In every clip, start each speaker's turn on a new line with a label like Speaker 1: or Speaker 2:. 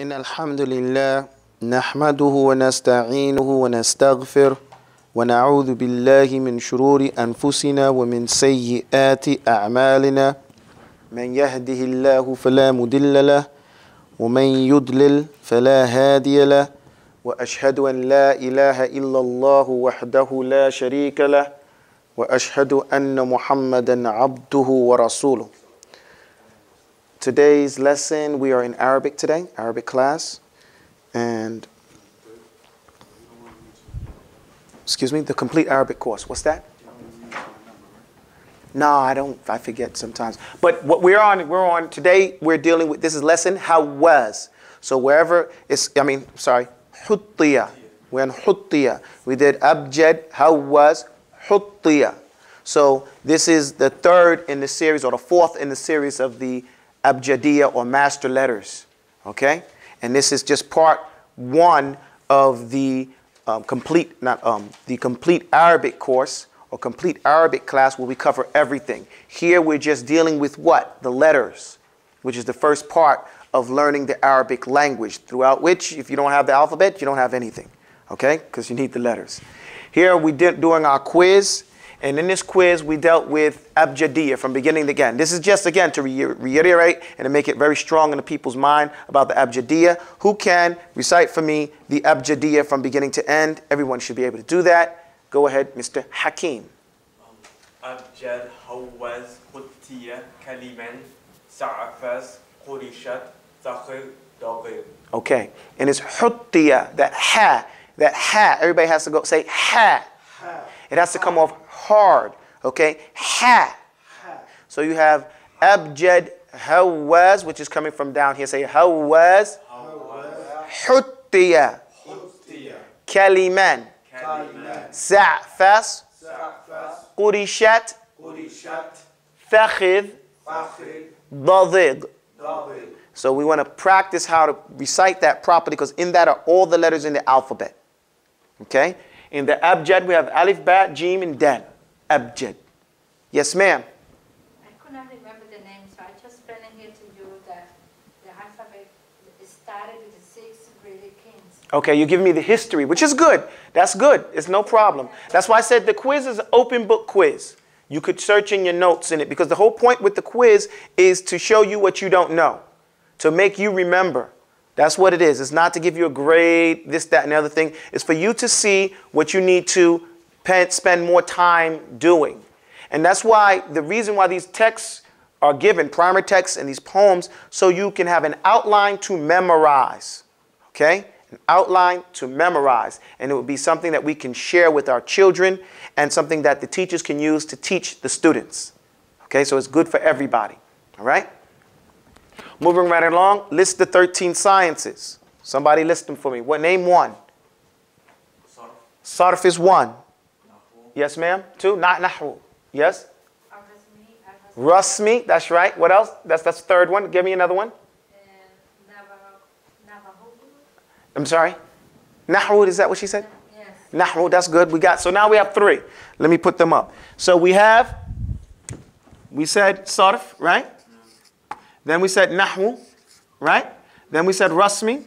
Speaker 1: إن الحمد لله نحمده ونستعينه ونستغفره ونعوذ بالله من شرور أنفسنا ومن سيئات أعمالنا من يهده الله فلا مضل له ومن يضلل فلا هادي له وأشهد أن لا إله إلا الله وحده لا شريك له وأشهد أن محمدا عبده ورسوله. Today's lesson, we are in Arabic today, Arabic class, and the complete Arabic course. What's that? No, I forget sometimes. But what we're on today, we're dealing with, this is lesson how was. So wherever it's, huttiya. We're in huttiya. We did abjad, how was, huttiya. So this is the third in the series, or the fourth in the series of the abjadiyya or master letters, okay? And this is just part one of the complete Arabic course or complete Arabic class where we cover everything. Here we're just dealing with what? The letters, which is the first part of learning the Arabic language, throughout which, if you don't have the alphabet, you don't have anything, okay? Because you need the letters. Here we did doing our quiz. And in this quiz, we dealt with abjadiyya from beginning to end. This is just, again, to reiterate and to make it very strong in the people's mind about the abjadiyya. Who can recite for me the abjadiyya from beginning to end? Everyone should be able to do that. Go ahead, Mr. Hakim.
Speaker 2: Abjad, hawaz, huttiya, kaliman, sa'afas, qurishat, zakhir, dagir.
Speaker 1: Okay. And it's huttiya, that ha. Everybody has to go say ha. It has to come off hard, okay? Ha. So you have abjad hawaz, which is coming from down here. Say hawaz. Huttiya. Kaliman. Sa'fas. Qurishat. Fakhid. Dadig. So we want to practice how to recite that properly, because in that are all the letters in the alphabet. Okay? In the abjad, we have alif, ba, jim, and dal. Abjad. Yes, ma'am?
Speaker 3: I could not remember the name, so I just explained here to you that the alphabet started with the 6 great kings.
Speaker 1: Okay, you give me the history, which is good. That's good. It's no problem. That's why I said the quiz is an open book quiz. You could search in your notes in it, because the whole point with the quiz is to show you what you don't know, to make you remember. That's what it is. It's not to give you a grade, this, that, and the other thing. It's for you to see what you need to spend more time doing. And that's why, the reason why these texts are given, primer texts and these poems, so you can have an outline to memorize. Okay? An outline to memorize. And it would be something that we can share with our children and something that the teachers can use to teach the students. Okay? So it's good for everybody. All right? Moving right along, list the 13 sciences. Somebody list them for me. What, name one? Sarf is one. Yes, ma'am. Two. Not nahwu. Yes. Rasmi. That's right. What else? That's the third one. Give me another one. I'm sorry. Nahwu. Is that what she said?
Speaker 3: Yes.
Speaker 1: Nahwu. That's good. So now we have 3. Let me put them up. So we said sarf, right? Then we said nahwu, right? Then we said rasmi.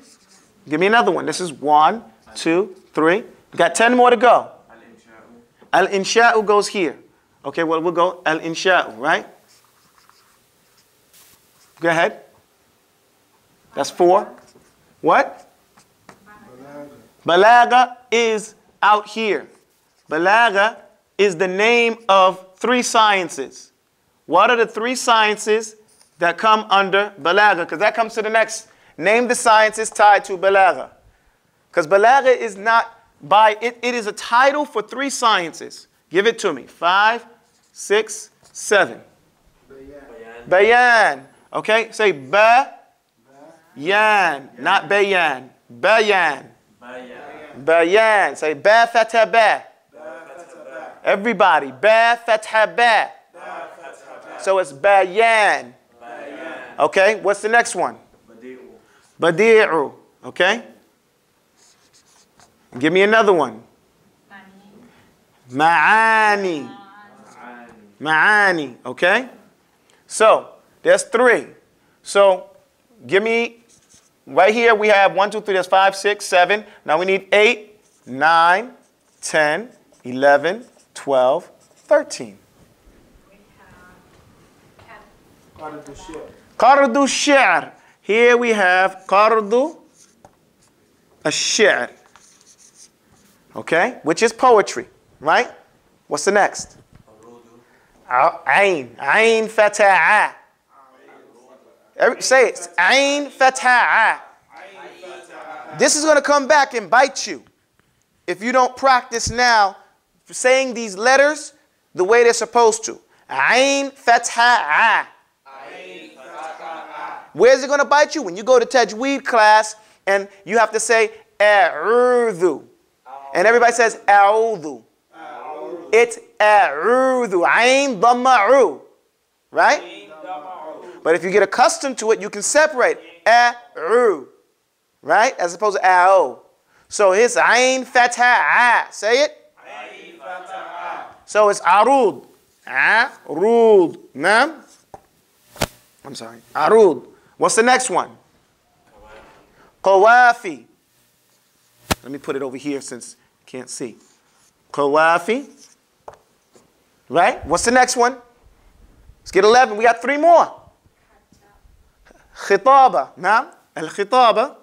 Speaker 1: Give me another one. This is 1, 2, 3. We got 10 more to go. Al-insha'u goes here. Okay, well, we'll go al-insha'u, right? Go ahead. That's 4. What? Balagha is out here. Balagha is the name of 3 sciences. What are the 3 sciences that come under balagha? Because that comes to the next. Name the sciences tied to balagha. Because balagha is not by, it is a title for 3 sciences. Give it to me. 5, 6, 7. Bayan. Okay, say ba-yan, not bayan. Bayan. Bayan. Say ba-fatha ba. Everybody. Ba-fatha ba. So it's bayan. Okay, what's the next one? Badi'u. Okay? Give me another one. Ma'ani. Ma'ani. Okay? So, there's 3. So, give me Right here we have 1, 2, 3, that's 5, 6, 7. Now we need 8, 9, 10, 11, 12, 13.
Speaker 3: We have
Speaker 1: Qardu shi'r. Here we have qardu ash-shi'r. Okay? Which is poetry, right? What's the next? Ayn. Ayn fata'a. Say it. Ayn fata'a. This is going to come back and bite you if you don't practice now saying these letters the way they're supposed to. Ayn fata'a. Where's it going to bite you? When you go to tajweed class and you have to say a'udhu. And everybody says a'udhu. It's a'udhu. Ayn dhamma'u. Right? But if you get accustomed to it, you can separate a'u. Right? As opposed to a'o. So it's ayn fata'a. Say it. Ayn fata'a. So it's arud. Arud. Nam? I'm sorry. Arud. What's the next one? Qawafi. Let me put it over here since you can't see. Qawafi. Right? What's the next one? Let's get 11. We got 3 more. Khitaba. Naam. Al-khitaba.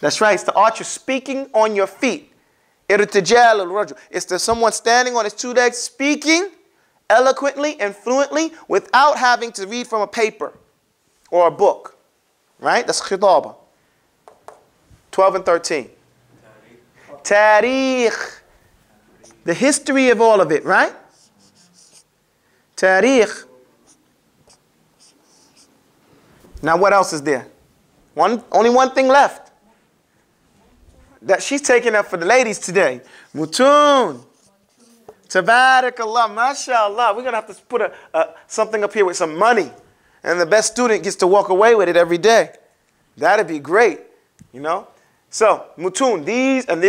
Speaker 1: That's right. It's the art you're speaking on your feet. Irtijal al-rajul. It's the someone standing on his 2 legs speaking eloquently and fluently without having to read from a paper or a book. Right? That's khitaba. 12 and 13. Tariq. The history of all of it, right? Tariq. Now what else is there? Only one thing left. That she's taking up for the ladies today. Mutun. Tabarakallah. MashaAllah. We're going to have to put something up here with some money. And the best student gets to walk away with it every day. That'd be great. You know? So, mutun.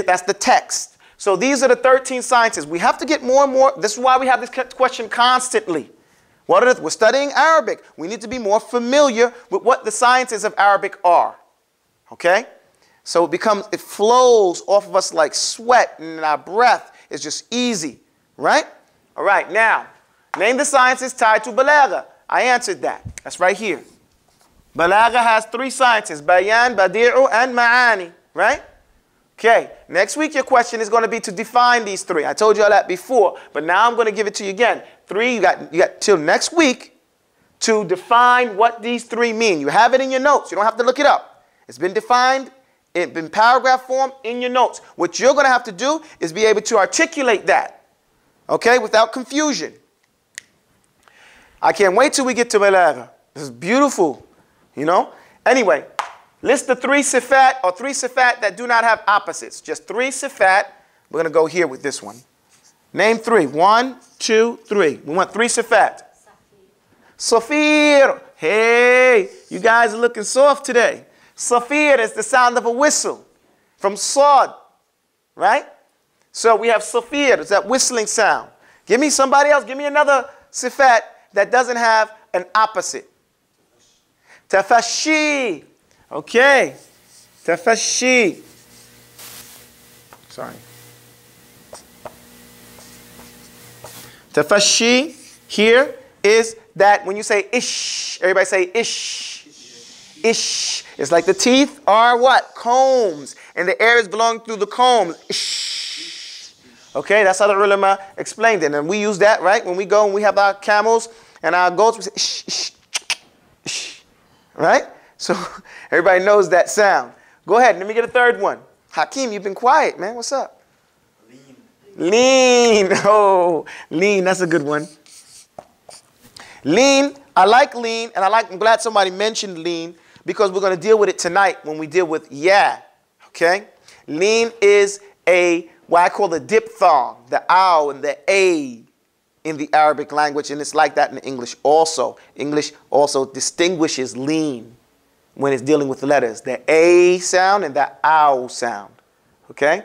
Speaker 1: That's the text. So these are the 13 sciences. We have to get more and more. This is why we have this question constantly. We're studying Arabic. We need to be more familiar with what the sciences of Arabic are. Okay? So it flows off of us like sweat, and our breath is just easy. Right? All right, now, name the sciences tied to balagha. I answered that. That's right here. Balagha has 3 sciences, bayan, badi'u, and ma'ani. Right? Okay, next week your question is going to be to define these 3. I told you all that before, but now I'm going to give it to you again. 3, you got till next week to define what these 3 mean. You have it in your notes. You don't have to look it up. It's been defined in paragraph form in your notes. What you're going to have to do is be able to articulate that, okay, without confusion. I can't wait till we get to balagha. This is beautiful, you know. Anyway. List the 3 sifat or 3 sifat that do not have opposites. Just 3 sifat. We're going to go here with this one. Name 3. 1, 2, 3. We want 3 sifat. Safir. Hey, you guys are looking soft today. Safir is the sound of a whistle from Sad. Right? So we have safir. It's that whistling sound. Give me somebody else. Give me another sifat that doesn't have an opposite. Tafashi. Okay, tafashi. Sorry. Tafashi here is that when you say ish, everybody say ish. Ish. It's like the teeth are what? Combs. And the air is blowing through the combs. Ish. Okay, that's how the ulama explained it. And we use that, right? When we go and we have our camels and our goats, we say ish, ish, ish. Right? So everybody knows that sound. Go ahead. Let me get a 3rd one. Hakeem, you've been quiet, man. What's up? Lean. Lean. Oh, lean. That's a good one. Lean. I like lean, and I'm glad somebody mentioned lean because we're going to deal with it tonight when we deal with yeah. Okay? Lean is what I call the diphthong, the ow and the a in the Arabic language, and it's like that in English also. English also distinguishes lean when it's dealing with letters, the A sound and the ow sound, okay?